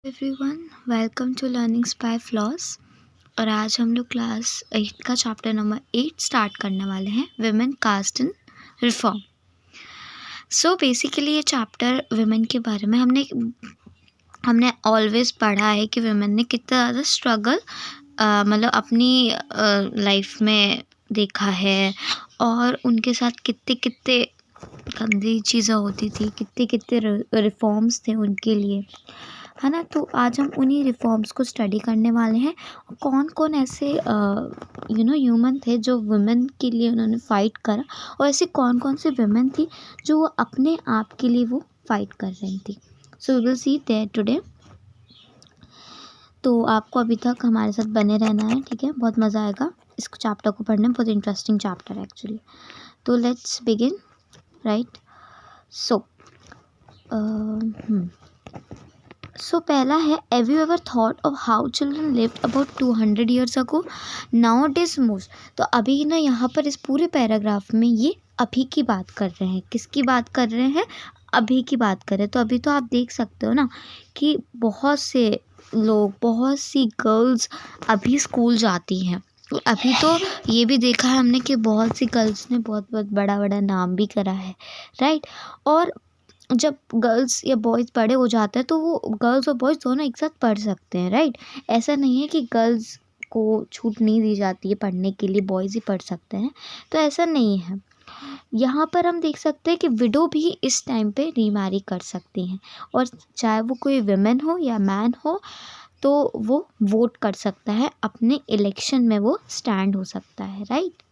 Everyone, welcome to learning spy floss. और आज हम लोग क्लास 8 का चैप्टर नंबर 8 स्टार्ट करने वाले हैं, विमेन कास्ट इन रिफॉर्म। सो बेसिकली ये चैप्टर विमेन के बारे में हमने ऑलवेज पढ़ा है कि विमेन ने कितना ज़्यादा स्ट्रगल मतलब अपनी लाइफ में देखा है, और उनके साथ कितने कितने गंदी चीज़ें होती थी, कितने कितने रिफॉर्म्स थे उनके लिए, है ना। तो आज हम उन्हीं रिफॉर्म्स को स्टडी करने वाले हैं। कौन कौन ऐसे ह्यूमन थे जो वुमेन के लिए उन्होंने फ़ाइट करा, और ऐसी कौन कौन सी वुमेन थी जो वो अपने आप के लिए वो फ़ाइट कर रही थी। So we will see that today. तो आपको अभी तक हमारे साथ बने रहना है, ठीक है। बहुत मज़ा आएगा इस चैप्टर को पढ़ने में, बहुत इंटरेस्टिंग चैप्टर है एक्चुअली। तो लेट्स बिगिन, राइट। सो पहला है, have you ever thought of how children lived about 200 years ago now days most. तो अभी ना यहाँ पर इस पूरे पैराग्राफ में ये अभी की बात कर रहे हैं। किसकी बात कर रहे हैं? अभी की बात कर रहे हैं। तो अभी तो आप देख सकते हो ना कि बहुत से लोग, बहुत सी गर्ल्स अभी स्कूल जाती हैं। अभी तो ये भी देखा है हमने कि बहुत सी गर्ल्स ने बहुत बहुत बड़ा बड़ा नाम भी करा है, राइट। और जब गर्ल्स या बॉयज़ बड़े हो जाते हैं तो वो गर्ल्स और बॉयज़ दोनों एक साथ पढ़ सकते हैं, राइट। ऐसा नहीं है कि गर्ल्स को छूट नहीं दी जाती है पढ़ने के लिए, बॉयज़ ही पढ़ सकते हैं, तो ऐसा नहीं है। यहाँ पर हम देख सकते हैं कि विडो भी इस टाइम पे रीमैरी कर सकती हैं, और चाहे वो कोई विमेन हो या मैन हो, तो वो वोट कर सकता है, अपने इलेक्शन में वो स्टैंड हो सकता है, राइट।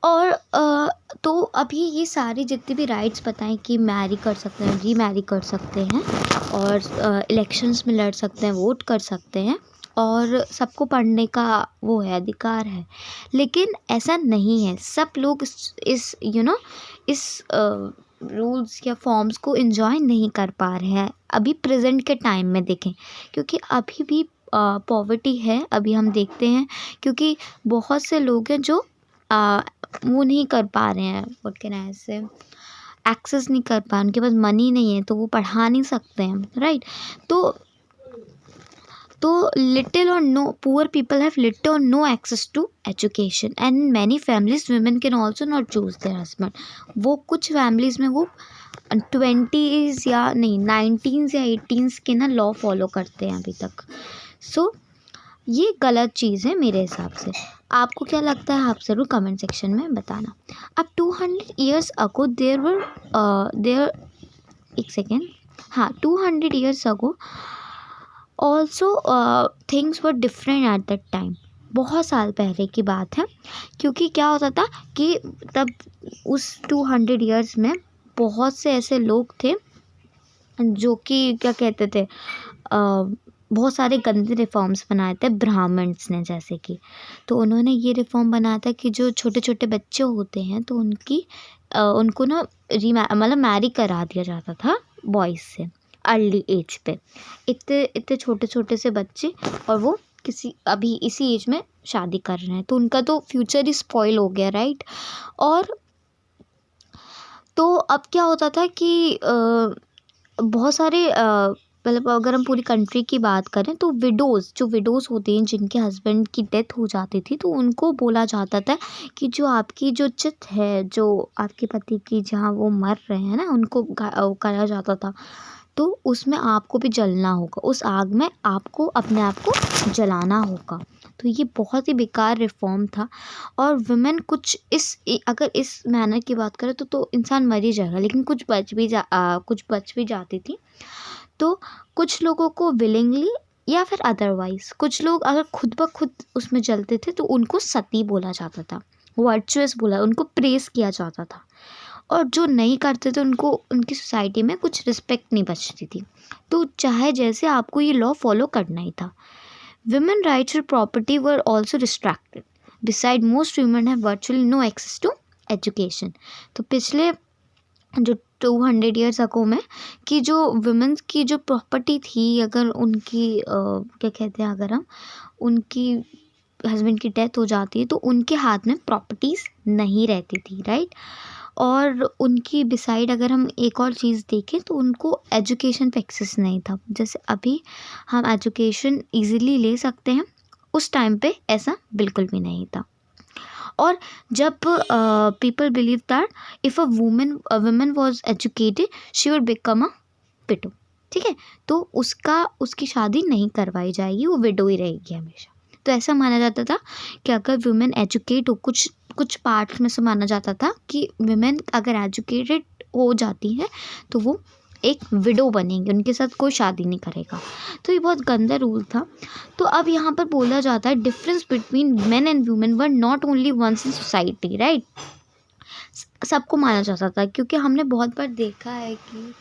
और तो अभी ये सारी जितनी भी राइट्स बताएं कि मैरी कर सकते हैं, रीमैरी कर सकते हैं, और इलेक्शंस में लड़ सकते हैं, वोट कर सकते हैं, और सबको पढ़ने का वो है, अधिकार है। लेकिन ऐसा नहीं है, सब लोग इस इस रूल्स या फॉर्म्स को एंजॉय नहीं कर पा रहे हैं अभी प्रेजेंट के टाइम में, देखें। क्योंकि अभी भी पॉवर्टी है, अभी हम देखते हैं, क्योंकि बहुत से लोग हैं जो वो नहीं कर पा रहे हैं, व्हाट कैन आई से, एक्सेस नहीं कर पा, उनके पास मनी नहीं है, तो वो पढ़ा नहीं सकते हैं, राइट। तो लिटिल और no poor people have little और no access to education, and in many families women can also not choose their husband. वो कुछ फैमिलीज में वो 20s या नहीं 19s या 18s के ना लॉ फॉलो करते हैं अभी तक। सो ये गलत चीज़ है मेरे हिसाब से। आपको क्या लगता है? आप ज़रूर कमेंट सेक्शन में बताना। अब 200 ईयर्स अगो देयर एक सेकेंड, हाँ, 200 years ago also things were different at that time. बहुत साल पहले की बात है, क्योंकि क्या होता था कि तब उस 200 ईयर्स में बहुत से ऐसे लोग थे जो कि क्या कहते थे, बहुत सारे गंदे रिफॉर्म्स बनाए थे ब्राह्मण्स ने, जैसे कि, तो उन्होंने ये रिफॉर्म बनाया था कि जो छोटे छोटे बच्चे होते हैं तो उनको ना मतलब मैरी करा दिया जाता था बॉयज़ से अर्ली एज पे। इतने इतने छोटे छोटे से बच्चे, और वो अभी इसी एज में शादी कर रहे हैं, तो उनका तो फ्यूचर ही स्पॉइल हो गया, राइट। और तो अब क्या होता था कि बहुत सारे मतलब अगर हम पूरी कंट्री की बात करें तो विडोज़ होती हैं जिनके हस्बैंड की डेथ हो जाती थी, तो उनको बोला जाता था कि जो आपकी जो चित है, जो आपके पति की जहाँ वो मर रहे हैं ना, उनको करा जाता था, तो उसमें आपको भी जलना होगा, उस आग में आपको अपने आप को जलाना होगा। तो ये बहुत ही बेकार रिफॉर्म था। और वुमेन कुछ अगर इस मैनर की बात करें तो इंसान मर ही जाएगा, लेकिन कुछ बच भी जाती थी। तो कुछ लोगों को विलिंगली या फिर अदरवाइज, कुछ लोग अगर खुद ब खुद उसमें जलते थे तो उनको सती बोला जाता था, वर्चुअस बोला, उनको प्रेस किया जाता था। और जो नहीं करते थे उनको उनकी सोसाइटी में कुछ रिस्पेक्ट नहीं बचती थी। तो चाहे जैसे आपको ये लॉ फॉलो करना ही था। विमेन राइट्स और property were also restricted. Besides most women have virtually no access to education. तो पिछले जो 200 ईयर्स अगो में कि जो वुमेन्स की जो प्रॉपर्टी थी, अगर उनकी क्या कहते हैं, अगर हम उनकी हस्बैंड की डेथ हो जाती है तो उनके हाथ में प्रॉपर्टीज़ नहीं रहती थी, राइट। और उनकी बिसाइड अगर हम एक और चीज़ देखें तो उनको एजुकेशन पे एक्सेस नहीं था। जैसे अभी हम एजुकेशन इजीली ले सकते हैं, उस टाइम पे ऐसा बिल्कुल भी नहीं था। और जब people believe that if a woman was educated she would become a window, ठीक है, तो उसकी शादी नहीं करवाई जाएगी, वो विडो ही रहेगी हमेशा। तो ऐसा माना जाता था कि अगर वुमेन एजुकेट हो, कुछ कुछ पार्ट्स में से माना जाता था कि वुमेन अगर एजुकेटेड हो जाती है तो वो एक विडो बनेंगे, उनके साथ कोई शादी नहीं करेगा। तो ये बहुत गंदा रूल था। तो अब यहाँ पर बोला जाता है difference between men and women were not only once in society, right. सबको माना जाता था, क्योंकि हमने बहुत बार देखा है कि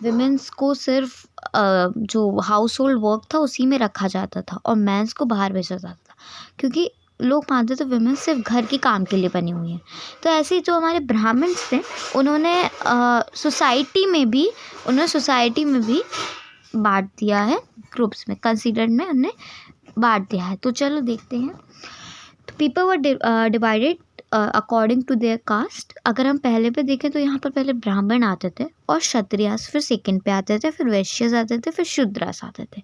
विमेंस को सिर्फ जो हाउस होल्ड वर्क था उसी में रखा जाता था और मेंस को बाहर भेजा जाता था, क्योंकि लोग मानते थे विमेन सिर्फ घर के काम के लिए बनी हुई हैं। तो ऐसे ही जो हमारे ब्राह्मण्स थे उन्होंने सोसाइटी में भी बांट दिया है, ग्रुप्स में कंसीडर में उन्हें बांट दिया है। तो चलो देखते हैं। तो people were divided according to their caste. अगर हम पहले पे देखें तो यहाँ पर पहले ब्राह्मण आते थे और क्षत्रियास फिर सेकंड पे आते थे, फिर वैश्यस आते थे, फिर शूद्रास आते थे।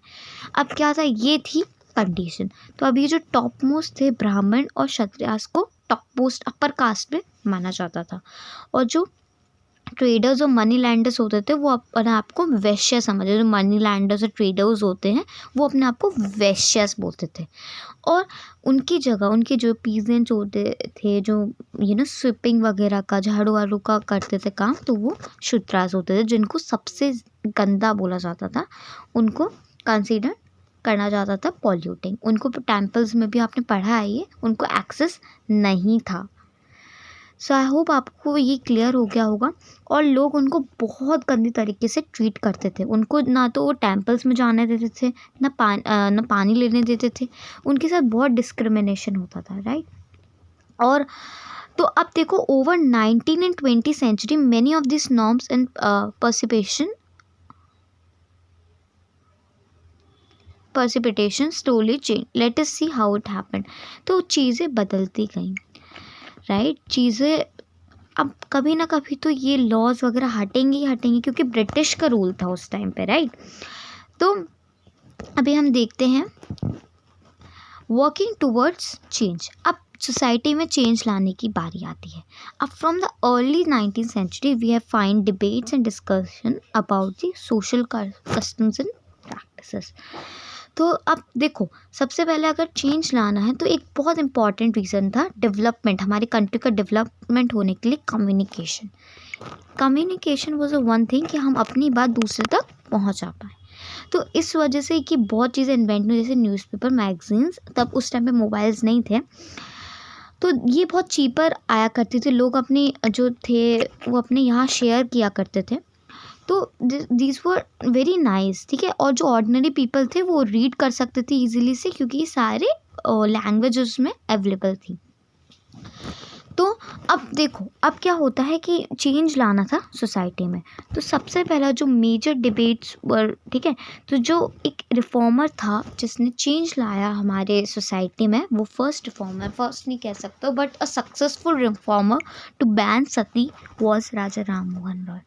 अब क्या था, ये थी कंडीशन। तो अब ये जो टॉप मोस्ट थे ब्राह्मण और क्षत्रियास को टॉप मोस्ट अपर कास्ट में माना जाता था, और जो ट्रेडर्स और मनी लैंडर्स होते थे वो अपने आप को वैश्य समझे। जो मनी लैंडर्स और ट्रेडर्स होते हैं वो अपने आप को वैश्यस बोलते थे। और उनकी जगह उनके जो पीजेंट्स होते थे, जो स्वीपिंग वगैरह का, झाड़ू वाड़ू का करते थे काम, तो वो शूद्रास होते थे, जिनको सबसे गंदा बोला जाता था। उनको कंसीडर करना जाता था पॉल्यूटिंग। उनको टेम्पल्स में भी आपने पढ़ा है ये, उनको एक्सेस नहीं था। सो आई होप आपको ये क्लियर हो गया होगा। और लोग उनको बहुत गंदी तरीके से ट्रीट करते थे। उनको ना तो वो टेम्पल्स में जाने देते थे, ना पानी लेने देते थे। उनके साथ बहुत डिस्क्रिमिनेशन होता था, राइट। और तो अब देखो, over 19 and 20 century many of this norms and precipitation slowly change. Let us see how it happened. तो चीज़ें बदलती गई, राइट। चीज़ें अब कभी ना कभी तो ये लॉज वगैरह हटेंगे ही हटेंगे, क्योंकि ब्रिटिश का रूल था उस टाइम पे, राइट। तो अभी हम देखते हैं वर्किंग टूवर्ड्स चेंज। अब सोसाइटी में चेंज लाने की बारी आती है। अब from the early 19th century we have find debates and discussion about the social customs and practices. तो अब देखो, सबसे पहले अगर चेंज लाना है तो एक बहुत इंपॉर्टेंट रीज़न था डेवलपमेंट, हमारी कंट्री का डेवलपमेंट होने के लिए communication was a one thing, कि हम अपनी बात दूसरे तक पहुंचा पाए। तो इस वजह से कि बहुत चीज़ें इन्वेंट हुई, जैसे न्यूज़पेपर, मैगजीन्स। तब उस टाइम पे मोबाइल्स नहीं थे, तो ये बहुत चीपर आया करते थे। लोग अपनी जो थे वो अपने यहाँ शेयर किया करते थे। तो दीज वर वेरी नाइस, ठीक है। और जो ऑर्डिनरी पीपल थे वो रीड कर सकते थे ईजिली से, क्योंकि ये सारे लैंग्वेज उसमें अवेलेबल थी। तो अब देखो, अब क्या होता है कि चेंज लाना था सोसाइटी में। तो सबसे पहला जो मेजर डिबेट्स वर, ठीक है, तो जो एक रिफॉर्मर था जिसने चेंज लाया हमारे सोसाइटी में, वो फर्स्ट नहीं कह सकता, but a successful reformer to ban sati was Raja Ram Mohan Roy.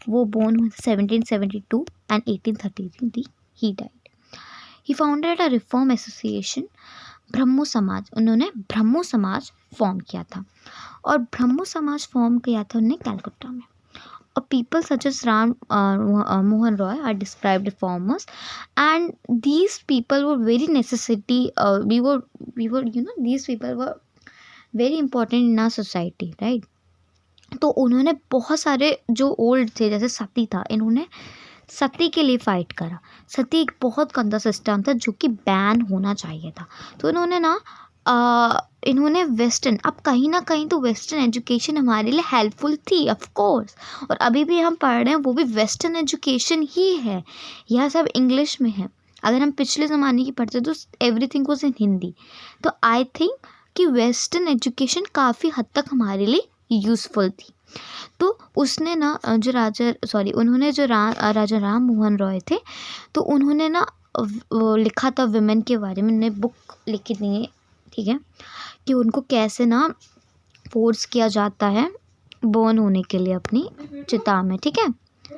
वो बोर्न हुए 1772 and 1833 he died. He founded a reform association, Brahmo Samaj. उन्होंने ब्रह्मो समाज फॉर्म किया था, और ब्रह्मो समाज फॉर्म किया था उन्होंने कलकत्ता में। और people such as Ram Mohan Roy are described reformers, and these people were very necessity, these people were very important in our society, right। तो उन्होंने बहुत सारे जो ओल्ड थे, जैसे सती था, इन्होंने सती के लिए फ़ाइट करा। सती एक बहुत गंदा सिस्टम था जो कि बैन होना चाहिए था। तो इन्होंने वेस्टर्न, अब कहीं ना कहीं तो वेस्टर्न एजुकेशन हमारे लिए हेल्पफुल थी, ऑफ कोर्स। और अभी भी हम पढ़ रहे हैं वो भी वेस्टर्न एजुकेशन ही है, यह सब इंग्लिश में है। अगर हम पिछले ज़माने की पढ़ते तो एवरीथिंग वाज इन हिंदी। तो आई थिंक कि वेस्टर्न एजुकेशन काफ़ी हद तक हमारे लिए यूज़फुल थी। तो उसने ना उन्होंने जो राजा राम मोहन रॉय थे, तो उन्होंने ना लिखा था विमेन के बारे में। उन्होंने बुक लिखी थी, ठीक है, कि उनको कैसे ना फोर्स किया जाता है बर्न होने के लिए अपनी चिता में, ठीक है।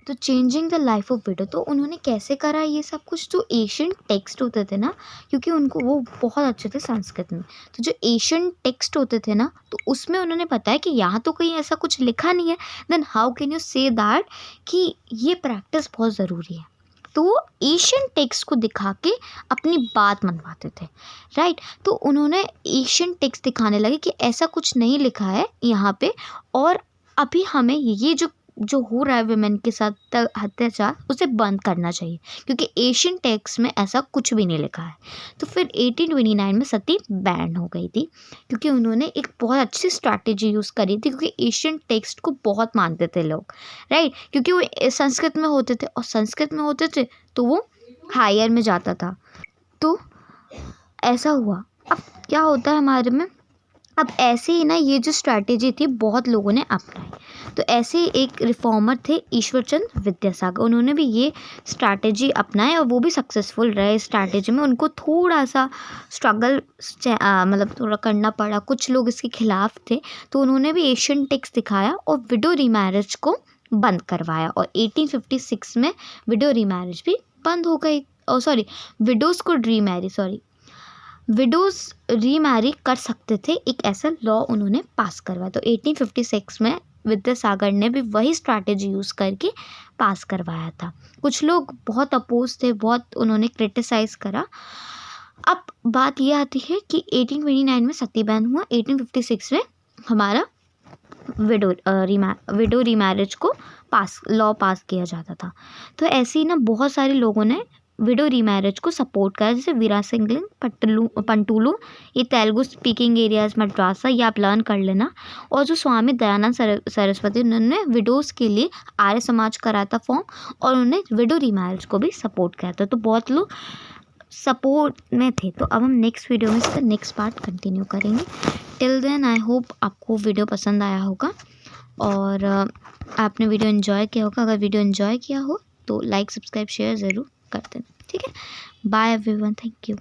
तो changing the life of window, तो उन्होंने कैसे करा ये सब कुछ, जो एशियन टेक्स्ट होते थे ना, क्योंकि उनको वो बहुत अच्छे थे संस्कृत में, तो जो एशियन टेक्स्ट होते थे ना, तो उसमें उन्होंने बताया कि यहाँ तो कहीं ऐसा कुछ लिखा नहीं है, then how can you say that कि ये प्रैक्टिस बहुत ज़रूरी है। तो वो एशियन टेक्स्ट को दिखा के अपनी बात मनवाते थे, राइट। तो उन्होंने एशियन टेक्स्ट दिखाने लगे कि ऐसा कुछ नहीं लिखा है यहाँ पे, और अभी हमें ये जो हो रहा है वुमेन के साथ अत्याचार, उसे बंद करना चाहिए, क्योंकि एशियन टेक्स्ट में ऐसा कुछ भी नहीं लिखा है। तो फिर 1829 में सती बैन हो गई थी, क्योंकि उन्होंने एक बहुत अच्छी स्ट्रैटेजी यूज़ करी थी, क्योंकि एशियन टेक्स्ट को बहुत मानते थे लोग, राइट, क्योंकि वो संस्कृत में होते थे, और संस्कृत में होते थे तो वो हायर में जाता था। तो ऐसा हुआ। अब क्या होता है हमारे में, अब ऐसे ही ना ये जो स्ट्रैटेजी थी बहुत लोगों ने अपनाई। तो ऐसे ही एक रिफॉर्मर थे ईश्वरचंद विद्यासागर, उन्होंने भी ये स्ट्रैटेजी अपनाए, और वो भी सक्सेसफुल रहे स्ट्रैटेजी में। उनको थोड़ा सा स्ट्रगल मतलब थोड़ा करना पड़ा, कुछ लोग इसके खिलाफ थे, तो उन्होंने भी एशियन टेक्स्ट दिखाया और विडो रीमैरिज को बंद करवाया, और 1856 में विडो रीमैरिज भी बंद हो गई। विडोज़ रीमैरी कर सकते थे, एक ऐसा लॉ उन्होंने पास करवाया। तो 1856 में विद्यासागर ने भी वही स्ट्रैटेजी यूज़ करके पास करवाया था। कुछ लोग बहुत अपोज थे, बहुत उन्होंने क्रिटिसाइज़ करा। अब बात ये आती है कि 1829 में सती बैन हुआ, 1856 में हमारा विडो रीमैरिज को लॉ पास किया जाता था। तो ऐसे ही ना बहुत सारे लोगों ने विडो रीमैरिज को सपोर्ट करा, जैसे वीरा सिंगलिंग पंटुलू, ये तेलुगु स्पीकिंग एरियाज मद्रासा, ये आप लर्न कर लेना। और जो स्वामी दयानंद सरस्वती, उन्होंने विडोज़ के लिए आर्य समाज कराया था फॉर्म, और उन्होंने विडो रीमैरिज को भी सपोर्ट किया था। तो बहुत लोग सपोर्ट में थे। तो अब हम नेक्स्ट वीडियो में इसका नेक्स्ट पार्ट कंटिन्यू करेंगे। टिल देन आई होप आपको वीडियो पसंद आया होगा, और आपने वीडियो एंजॉय किया होगा। अगर वीडियो एंजॉय किया हो तो लाइक, सब्सक्राइब, शेयर ज़रूर कर देना, ठीक है। Bye everyone, thank you.